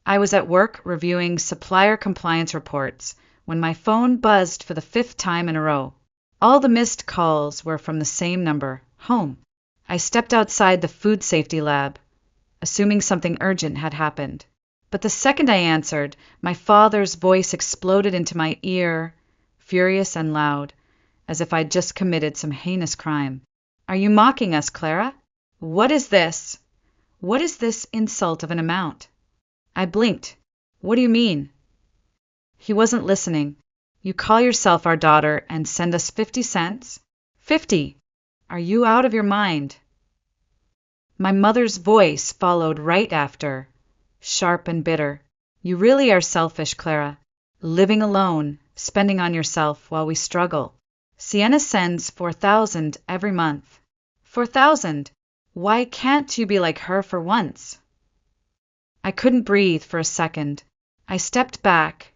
I was at work reviewing supplier compliance reports when my phone buzzed for the fifth time in a row. All the missed calls were from the same number, home. I stepped outside the food safety lab, assuming something urgent had happened. But the second I answered, my father's voice exploded into my ear, furious and loud, as if I'd just committed some heinous crime. "Are you mocking us, Clara? What is this? What is this insult of an amount?" I blinked. "What do you mean?" He wasn't listening. "You call yourself our daughter and send us 50 cents? 50! Are you out of your mind?" My mother's voice followed right after, sharp and bitter. "You really are selfish, Clara. Living alone, spending on yourself while we struggle. Sienna sends 4,000 every month. 4,000! Why can't you be like her for once?" I couldn't breathe for a second. I stepped back,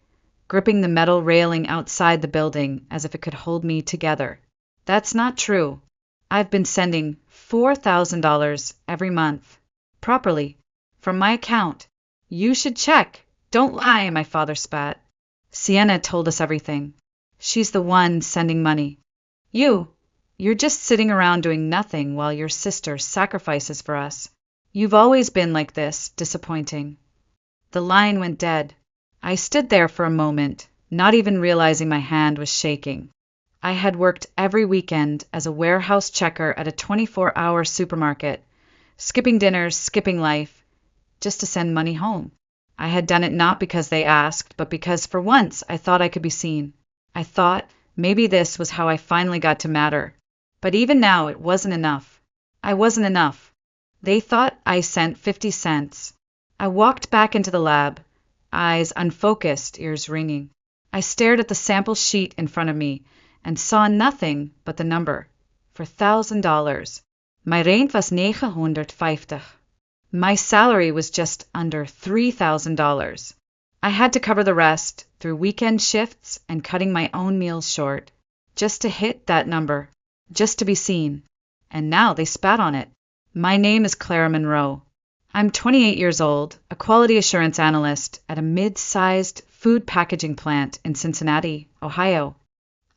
gripping the metal railing outside the building as if it could hold me together. "That's not true. I've been sending $4,000 every month, properly, from my account. You should check. Don't lie," my father spat. "Sienna told us everything. She's the one sending money. You're just sitting around doing nothing while your sister sacrifices for us. You've always been like this, disappointing." The line went dead. I stood there for a moment, not even realizing my hand was shaking. I had worked every weekend as a warehouse checker at a 24-hour supermarket, skipping dinners, skipping life, just to send money home. I had done it not because they asked, but because for once I thought I could be seen. I thought maybe this was how I finally got to matter. But even now it wasn't enough. I wasn't enough. They thought I sent 50 cents. I walked back into the lab, eyes unfocused, ears ringing. I stared at the sample sheet in front of me and saw nothing but the number, $4,000. My rent was $950. My salary was just under $3,000. I had to cover the rest through weekend shifts and cutting my own meals short, just to hit that number, just to be seen. And now they spat on it. My name is Clara Monroe. I'm 28 years old, a quality assurance analyst at a mid-sized food packaging plant in Cincinnati, Ohio.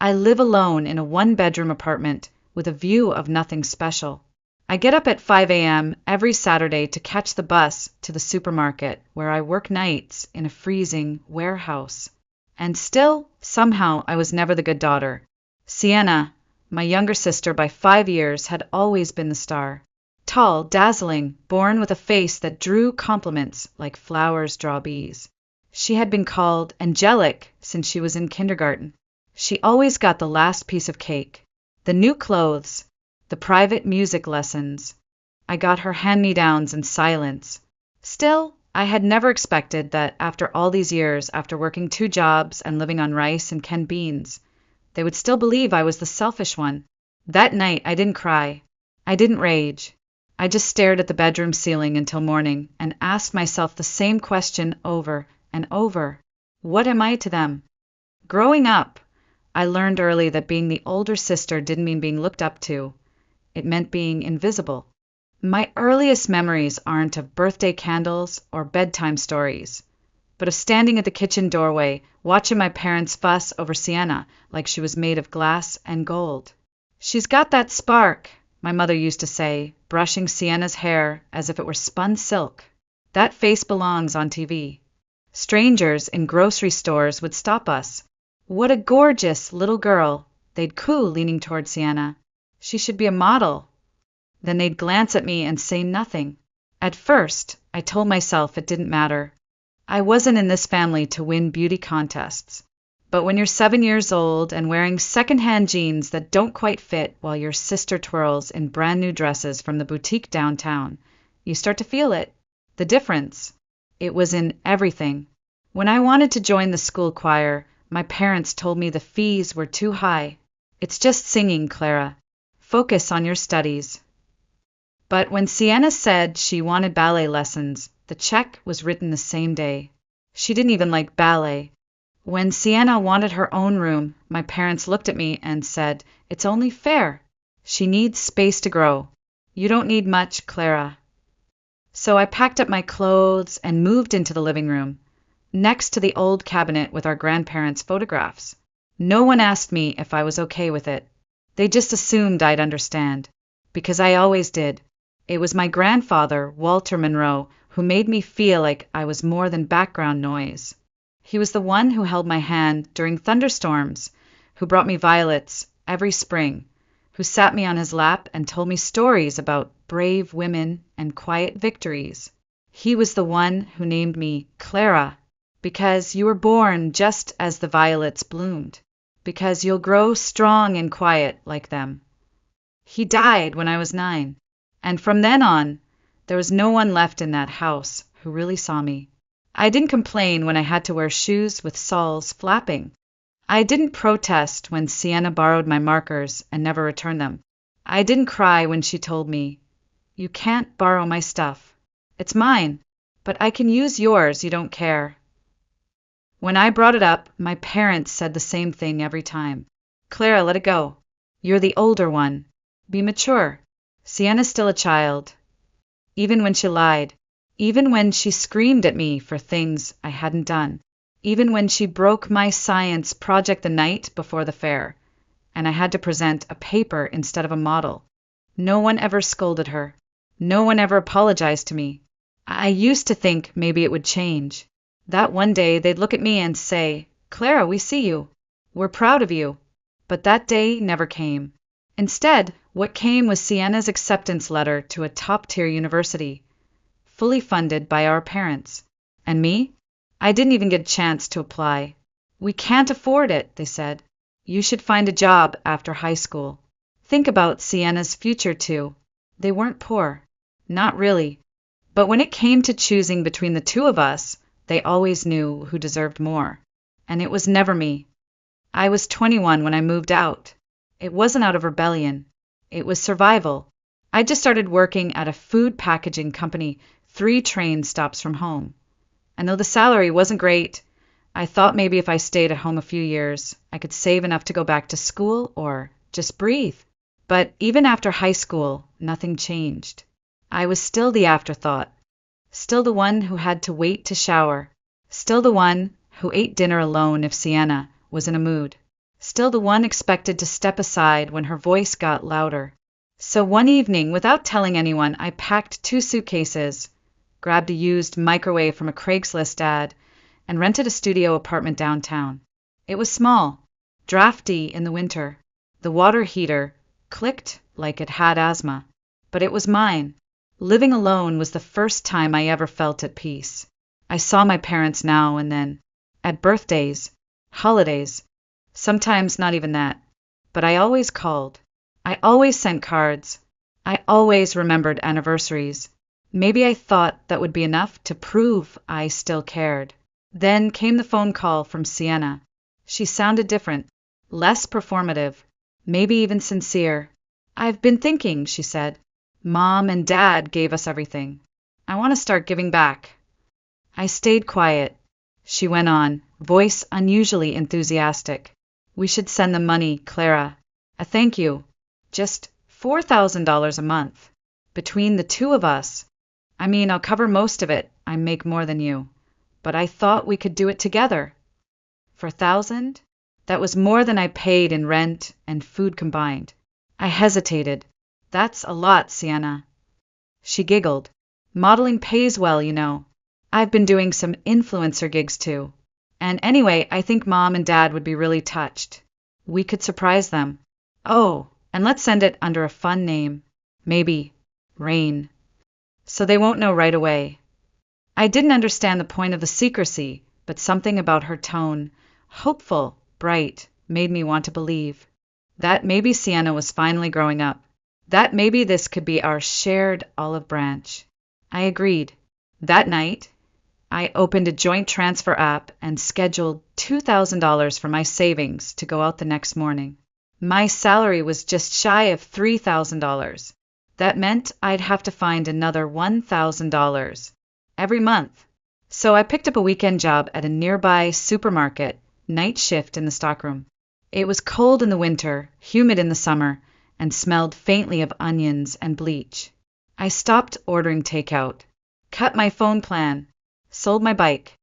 I live alone in a one-bedroom apartment with a view of nothing special. I get up at 5 a.m. every Saturday to catch the bus to the supermarket where I work nights in a freezing warehouse. And still, somehow, I was never the good daughter. Sienna, my younger sister by 5 years, had always been the star. Tall, dazzling, born with a face that drew compliments like flowers draw bees. She had been called angelic since she was in kindergarten. She always got the last piece of cake, the new clothes, the private music lessons. I got her hand-me-downs in silence. Still, I had never expected that after all these years, after working 2 jobs and living on rice and canned beans, they would still believe I was the selfish one. That night, I didn't cry. I didn't rage. I just stared at the bedroom ceiling until morning and asked myself the same question over and over. What am I to them? Growing up, I learned early that being the older sister didn't mean being looked up to. It meant being invisible. My earliest memories aren't of birthday candles or bedtime stories, but of standing at the kitchen doorway, watching my parents fuss over Sienna like she was made of glass and gold. "She's got that spark," my mother used to say, brushing Sienna's hair as if it were spun silk. "That face belongs on TV." Strangers in grocery stores would stop us. "What a gorgeous little girl," they'd coo, leaning toward Sienna. "She should be a model." Then they'd glance at me and say nothing. At first, I told myself it didn't matter. I wasn't in this family to win beauty contests. But when you're 7 years old and wearing secondhand jeans that don't quite fit while your sister twirls in brand new dresses from the boutique downtown, you start to feel it. The difference. It was in everything. When I wanted to join the school choir, my parents told me the fees were too high. "It's just singing, Clara. Focus on your studies." But when Sienna said she wanted ballet lessons, the check was written the same day. She didn't even like ballet. When Sienna wanted her own room, my parents looked at me and said, "It's only fair. She needs space to grow. You don't need much, Clara." So I packed up my clothes and moved into the living room, next to the old cabinet with our grandparents' photographs. No one asked me if I was okay with it. They just assumed I'd understand, because I always did. It was my grandfather, Walter Monroe, who made me feel like I was more than background noise. He was the one who held my hand during thunderstorms, who brought me violets every spring, who sat me on his lap and told me stories about brave women and quiet victories. He was the one who named me Clara, because you were born just as the violets bloomed, because you'll grow strong and quiet like them. He died when I was 9, and from then on, there was no one left in that house who really saw me. I didn't complain when I had to wear shoes with soles flapping. I didn't protest when Sienna borrowed my markers and never returned them. I didn't cry when she told me, "You can't borrow my stuff. It's mine, but I can use yours, you don't care." When I brought it up, my parents said the same thing every time. "Clara, let it go. You're the older one. Be mature. Sienna's still a child." Even when she lied, even when she screamed at me for things I hadn't done, even when she broke my science project the night before the fair, and I had to present a paper instead of a model. No one ever scolded her. No one ever apologized to me. I used to think maybe it would change. That one day they'd look at me and say, "Clara, we see you. We're proud of you." But that day never came. Instead, what came was Sienna's acceptance letter to a top-tier university, fully funded by our parents. And me? I didn't even get a chance to apply. "We can't afford it," they said. "You should find a job after high school." Think about Sienna's future, too. They weren't poor. Not really. But when it came to choosing between the two of us, they always knew who deserved more. And it was never me. I was 21 when I moved out. It wasn't out of rebellion. It was survival. I just started working at a food packaging company 3 train stops from home. And though the salary wasn't great, I thought maybe if I stayed at home a few years, I could save enough to go back to school or just breathe. But even after high school, nothing changed. I was still the afterthought, still the one who had to wait to shower, still the one who ate dinner alone if Sienna was in a mood, still the one expected to step aside when her voice got louder. So one evening, without telling anyone, I packed 2 suitcases, grabbed a used microwave from a Craigslist ad, and rented a studio apartment downtown. It was small, drafty in the winter. The water heater clicked like it had asthma. But it was mine. Living alone was the first time I ever felt at peace. I saw my parents now and then, at birthdays, holidays, sometimes not even that. But I always called. I always sent cards. I always remembered anniversaries. Maybe I thought that would be enough to prove I still cared. Then came the phone call from Sienna. She sounded different, less performative, maybe even sincere. "I've been thinking," she said. "Mom and Dad gave us everything. I want to start giving back." I stayed quiet. She went on, voice unusually enthusiastic. "We should send them money, Clara. A thank you. Just $4,000 a month. Between the 2 of us. I mean, I'll cover most of it. I make more than you. But I thought we could do it together." For 1,000? That was more than I paid in rent and food combined. I hesitated. "That's a lot, Sienna." She giggled. "Modeling pays well, you know. I've been doing some influencer gigs too. And anyway, I think Mom and Dad would be really touched. We could surprise them. Oh, and let's send it under a fun name. Maybe Rain. So they won't know right away." I didn't understand the point of the secrecy, but something about her tone, hopeful, bright, made me want to believe. That maybe Sienna was finally growing up. That maybe this could be our shared olive branch. I agreed. That night, I opened a joint transfer app and scheduled $2,000 from my savings to go out the next morning. My salary was just shy of $3,000. That meant I'd have to find another $1,000 every month. So I picked up a weekend job at a nearby supermarket, night shift in the stockroom. It was cold in the winter, humid in the summer, and smelled faintly of onions and bleach. I stopped ordering takeout. cut my phone plan, sold my bike.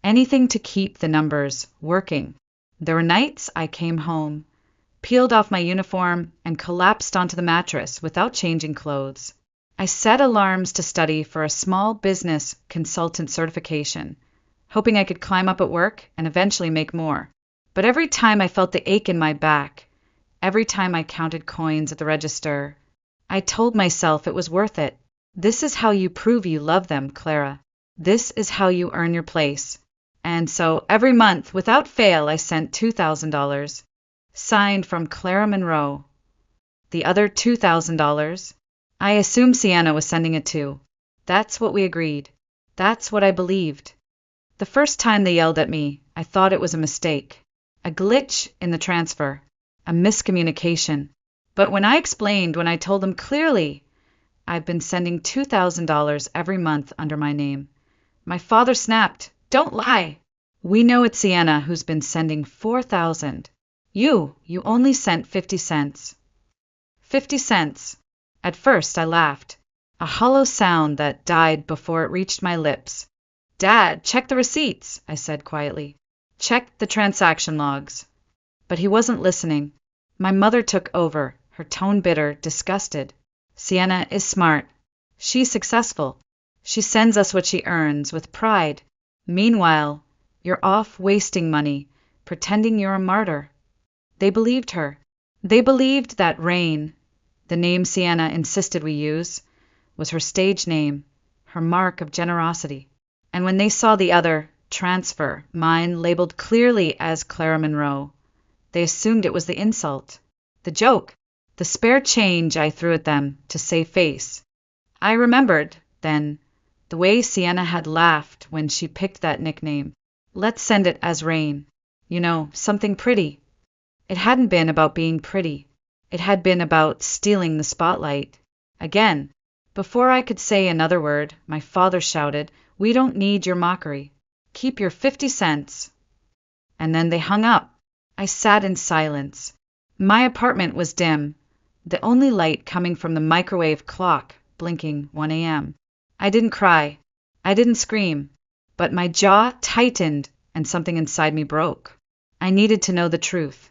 Anything to keep the numbers working. There were nights I came home, peeled off my uniform, and collapsed onto the mattress without changing clothes. I set alarms to study for a small business consultant certification, hoping I could climb up at work and eventually make more. But every time I felt the ache in my back, every time I counted coins at the register, I told myself it was worth it. This is how you prove you love them, Clara. This is how you earn your place. And so every month, without fail, I sent $2,000. Signed from Clara Monroe. The other $2,000, I assumed Sienna was sending it too. That's what we agreed. That's what I believed. The first time they yelled at me, I thought it was a mistake. A glitch in the transfer. A miscommunication. But when I told them clearly, I've been sending $2,000 every month under my name. My father snapped, "Don't lie. We know it's Sienna who's been sending $4,000. You only sent 50 cents. 50 cents. At first I laughed, a hollow sound that died before it reached my lips. Dad, check the receipts, I said quietly. Check the transaction logs. But he wasn't listening. My mother took over, her tone bitter, disgusted. Sienna is smart. She's successful. She sends us what she earns with pride. Meanwhile, you're off wasting money, pretending you're a martyr. They believed her. They believed that Rain, the name Sienna insisted we use, was her stage name, her mark of generosity. And when they saw the other, transfer, mine labeled clearly as Clara Monroe, they assumed it was the insult, the joke, the spare change I threw at them to save face. I remembered, then, the way Sienna had laughed when she picked that nickname. Let's send it as Rain. You know, something pretty. It hadn't been about being pretty. It had been about stealing the spotlight. Again, before I could say another word, my father shouted, "We don't need your mockery. Keep your 50 cents. And then they hung up. I sat in silence. My apartment was dim, the only light coming from the microwave clock, blinking 1 a.m. I didn't cry. I didn't scream. But my jaw tightened and something inside me broke. I needed to know the truth.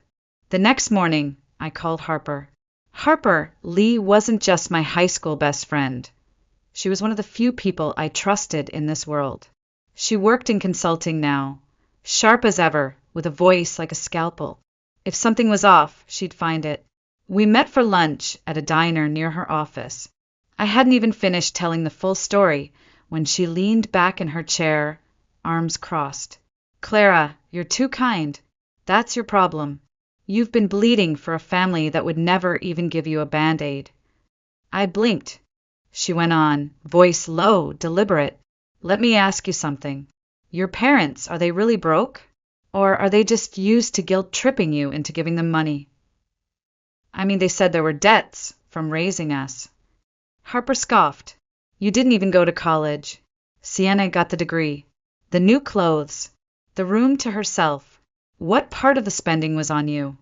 The next morning, I called Harper. Harper Lee wasn't just my high school best friend. She was one of the few people I trusted in this world. She worked in consulting now, sharp as ever, with a voice like a scalpel. If something was off, she'd find it. We met for lunch at a diner near her office. I hadn't even finished telling the full story when she leaned back in her chair, arms crossed. Clara, you're too kind. That's your problem. You've been bleeding for a family that would never even give you a Band-Aid. I blinked. She went on, voice low, deliberate. Let me ask you something. Your parents, are they really broke? Or are they just used to guilt-tripping you into giving them money? I mean, they said there were debts from raising us. Harper scoffed. You didn't even go to college. Sienna got the degree. The new clothes. The room to herself. What part of the spending was on you?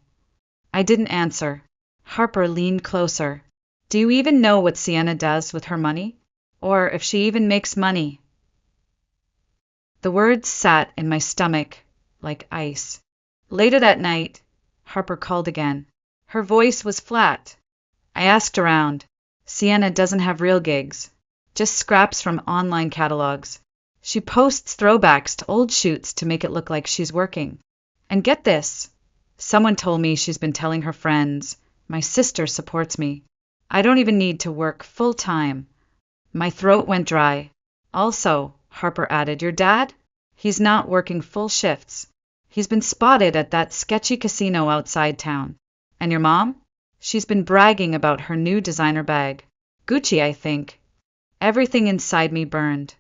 I didn't answer. Harper leaned closer. Do you even know what Sienna does with her money? Or if she even makes money? The words sat in my stomach like ice. Later that night, Harper called again. Her voice was flat. I asked around. Sienna doesn't have real gigs, just scraps from online catalogs. She posts throwbacks to old shoots to make it look like she's working. And get this, someone told me she's been telling her friends, my sister supports me. I don't even need to work full time. My throat went dry. Also, Harper added, your dad? He's not working full shifts. He's been spotted at that sketchy casino outside town. And your mom? She's been bragging about her new designer bag. Gucci, I think. Everything inside me burned.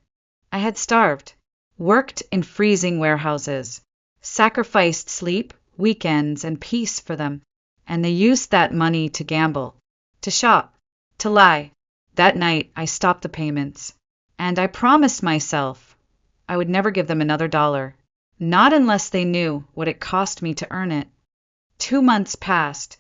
I had starved, worked in freezing warehouses, sacrificed sleep, weekends, and peace for them, and they used that money to gamble, to shop, to lie. That night, I stopped the payments, and I promised myself I would never give them another dollar, not unless they knew what it cost me to earn it. 2 months passed.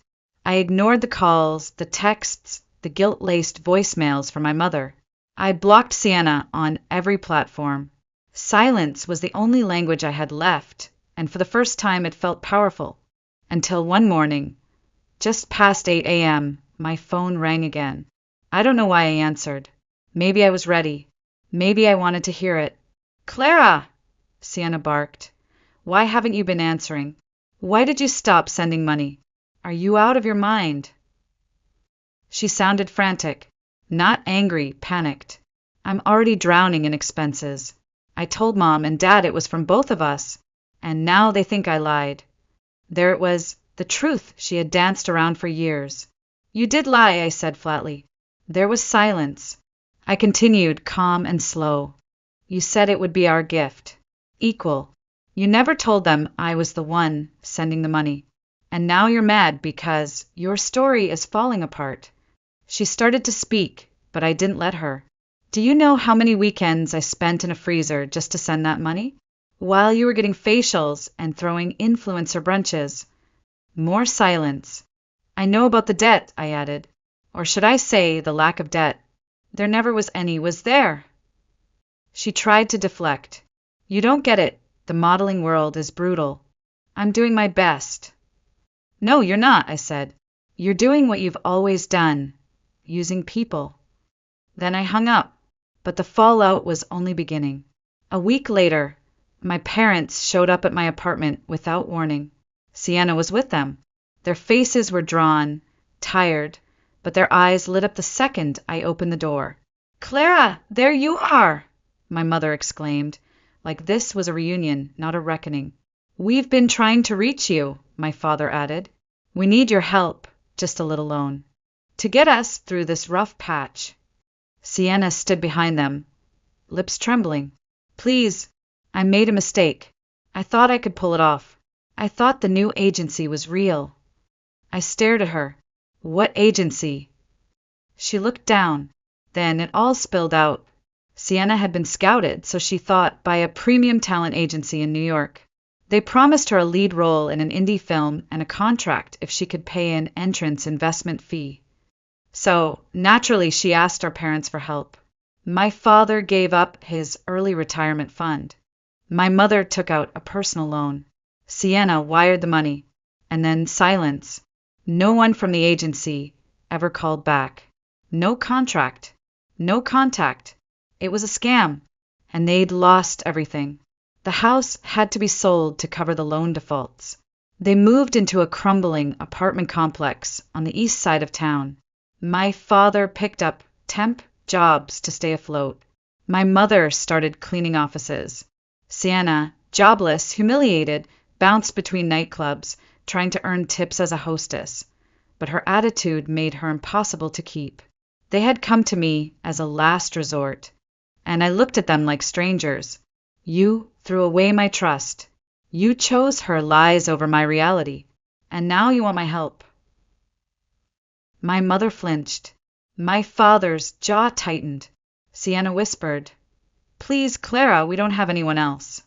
I ignored the calls, the texts, the guilt-laced voicemails from my mother. I blocked Sienna on every platform. Silence was the only language I had left, and for the first time it felt powerful. Until one morning, just past 8 a.m., my phone rang again. I don't know why I answered. Maybe I was ready. Maybe I wanted to hear it. Clara! Sienna barked. Why haven't you been answering? Why did you stop sending money? Are you out of your mind? She sounded frantic. Not angry, panicked. I'm already drowning in expenses. I told Mom and Dad it was from both of us, and now they think I lied. There it was, the truth she had danced around for years. You did lie, I said flatly. There was silence. I continued, calm and slow. You said it would be our gift. Equal. You never told them I was the one sending the money. And now you're mad because your story is falling apart. She started to speak, but I didn't let her. Do you know how many weekends I spent in a freezer just to send that money? While you were getting facials and throwing influencer brunches. More silence. I know about the debt, I added. Or should I say the lack of debt? There never was any, was there? She tried to deflect. You don't get it. The modeling world is brutal. I'm doing my best. No, you're not, I said. You're doing what you've always done. Using people. Then I hung up, but the fallout was only beginning. A week later, my parents showed up at my apartment without warning. Sienna was with them. Their faces were drawn, tired, but their eyes lit up the second I opened the door. Clara, there you are, my mother exclaimed, like this was a reunion, not a reckoning. We've been trying to reach you, my father added. We need your help, just a little loan, to get us through this rough patch. Sienna stood behind them, lips trembling. Please, I made a mistake. I thought I could pull it off. I thought the new agency was real. I stared at her. What agency? She looked down. Then it all spilled out. Sienna had been scouted, so she thought, by a premium talent agency in New York. They promised her a lead role in an indie film and a contract if she could pay an entrance investment fee. So, naturally, she asked our parents for help. My father gave up his early retirement fund. My mother took out a personal loan. Sienna wired the money. And then silence. No one from the agency ever called back. No contract. No contact. It was a scam. And they'd lost everything. The house had to be sold to cover the loan defaults. They moved into a crumbling apartment complex on the east side of town. My father picked up temp jobs to stay afloat. My mother started cleaning offices. Sienna, jobless, humiliated, bounced between nightclubs, trying to earn tips as a hostess. But her attitude made her impossible to keep. They had come to me as a last resort, and I looked at them like strangers. You threw away my trust. You chose her lies over my reality, and now you want my help. My mother flinched. My father's jaw tightened. Sienna whispered, Please, Clara, we don't have anyone else.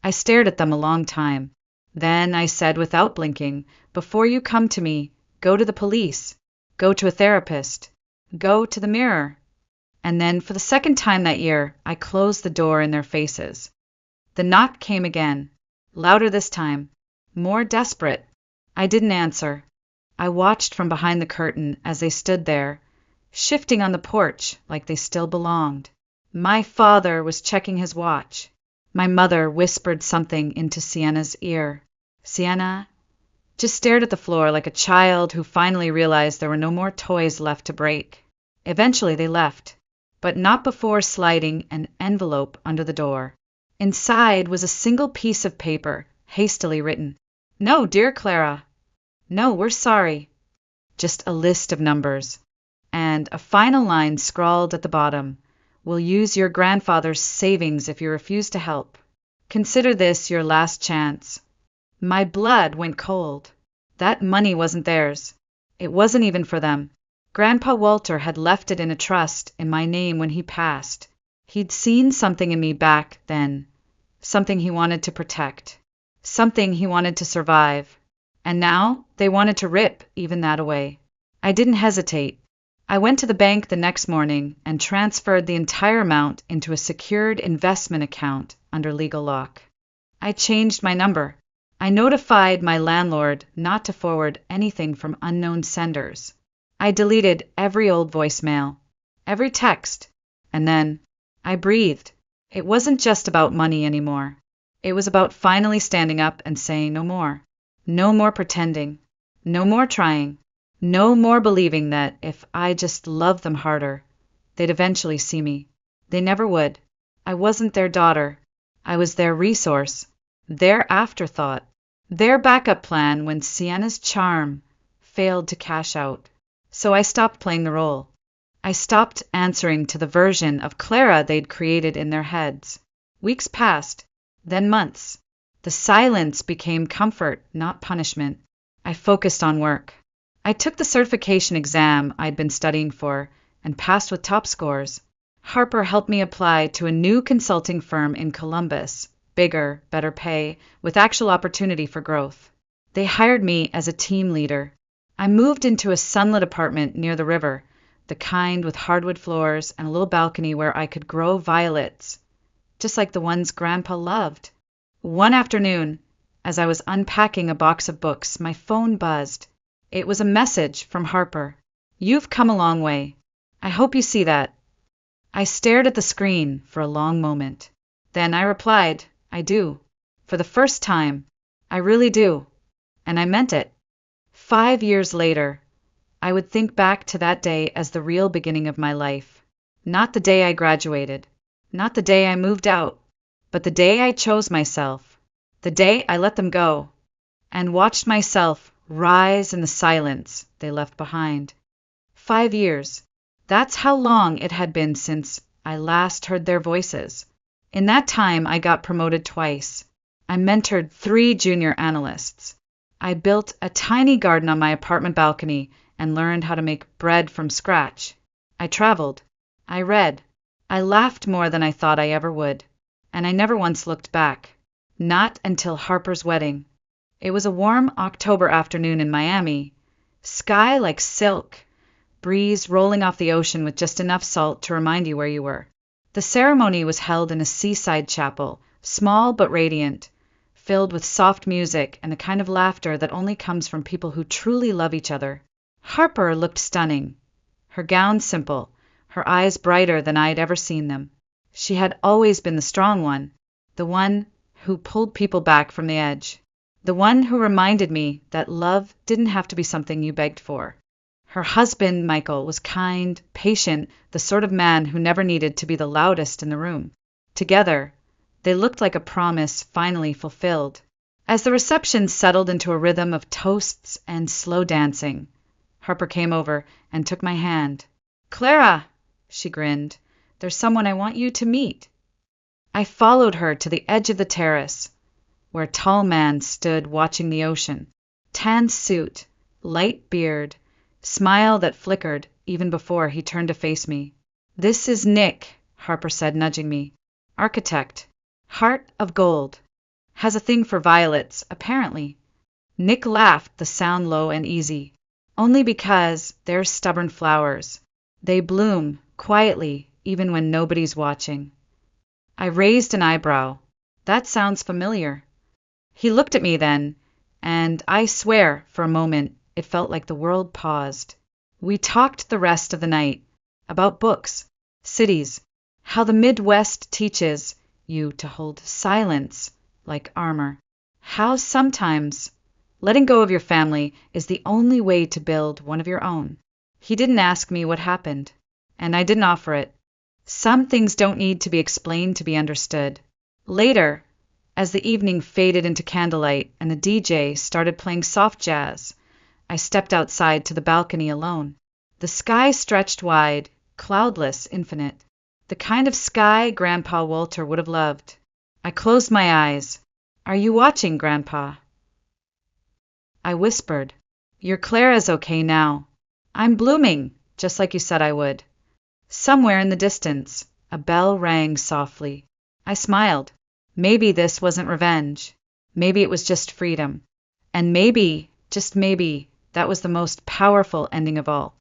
I stared at them a long time. Then I said without blinking, Before you come to me, go to the police. Go to a therapist. Go to the mirror. And then, for the second time that year, I closed the door in their faces. The knock came again, louder this time, more desperate. I didn't answer. I watched from behind the curtain as they stood there, shifting on the porch like they still belonged. My father was checking his watch. My mother whispered something into Sienna's ear. Sienna just stared at the floor like a child who finally realized there were no more toys left to break. Eventually they left, but not before sliding an envelope under the door. Inside was a single piece of paper, hastily written. No, dear Clara. No, we're sorry. Just a list of numbers. And a final line scrawled at the bottom. We'll use your grandfather's savings if you refuse to help. Consider this your last chance. My blood went cold. That money wasn't theirs. It wasn't even for them. Grandpa Walter had left it in a trust in my name when he passed. He'd seen something in me back then. Something he wanted to protect. Something he wanted to survive. And now they wanted to rip even that away. I didn't hesitate. I went to the bank the next morning and transferred the entire amount into a secured investment account under legal lock. I changed my number. I notified my landlord not to forward anything from unknown senders. I deleted every old voicemail, every text, and then I breathed. It wasn't just about money anymore. It was about finally standing up and saying no more. No more pretending. No more trying. No more believing that if I just loved them harder, they'd eventually see me. They never would. I wasn't their daughter. I was their resource, their afterthought, their backup plan when Sienna's charm failed to cash out. So I stopped playing the role. I stopped answering to the version of Clara they'd created in their heads. Weeks passed, then months. The silence became comfort, not punishment. I focused on work. I took the certification exam I'd been studying for and passed with top scores. Harper helped me apply to a new consulting firm in Columbus, bigger, better pay, with actual opportunity for growth. They hired me as a team leader. I moved into a sunlit apartment near the river, the kind with hardwood floors and a little balcony where I could grow violets, just like the ones Grandpa loved. One afternoon, as I was unpacking a box of books, my phone buzzed. It was a message from Harper. "You've come a long way. I hope you see that." I stared at the screen for a long moment. Then I replied, "I do. For the first time. I really do." And I meant it. 5 years later, I would think back to that day as the real beginning of my life. Not the day I graduated. Not the day I moved out. But the day I chose myself. The day I let them go. And watched myself rise in the silence they left behind. 5 years. That's how long it had been since I last heard their voices. In that time, I got promoted twice. I mentored 3 junior analysts. I built a tiny garden on my apartment balcony and learned how to make bread from scratch. I traveled. I read. I laughed more than I thought I ever would. And I never once looked back. Not until Harper's wedding. It was a warm October afternoon in Miami. Sky like silk. Breeze rolling off the ocean with just enough salt to remind you where you were. The ceremony was held in a seaside chapel, small but radiant, filled with soft music and the kind of laughter that only comes from people who truly love each other. Harper looked stunning. Her gown simple, her eyes brighter than I had ever seen them. She had always been the strong one, the one who pulled people back from the edge, the one who reminded me that love didn't have to be something you begged for. Her husband, Michael, was kind, patient, the sort of man who never needed to be the loudest in the room. Together, they looked like a promise finally fulfilled. As the reception settled into a rhythm of toasts and slow dancing, Harper came over and took my hand. "Clara," she grinned, "there's someone I want you to meet." I followed her to the edge of the terrace, where a tall man stood watching the ocean. Tan suit, light beard, smile that flickered even before he turned to face me. "This is Nick," Harper said, nudging me. "Architect. Heart of gold. Has a thing for violets, apparently." Nick laughed, the sound low and easy. "Only because they're stubborn flowers. They bloom, quietly, even when nobody's watching." I raised an eyebrow. "That sounds familiar." He looked at me then, and I swear, for a moment, it felt like the world paused. We talked the rest of the night about books, cities, how the Midwest teaches you to hold silence like armor, how sometimes letting go of your family is the only way to build one of your own. He didn't ask me what happened, and I didn't offer it. Some things don't need to be explained to be understood. Later, as the evening faded into candlelight and the DJ started playing soft jazz, I stepped outside to the balcony alone. The sky stretched wide, cloudless, infinite. The kind of sky Grandpa Walter would have loved. I closed my eyes. "Are you watching, Grandpa?" I whispered. "Your Clara's okay now. I'm blooming, just like you said I would." Somewhere in the distance, a bell rang softly. I smiled. Maybe this wasn't revenge. Maybe it was just freedom. And maybe, just maybe, that was the most powerful ending of all.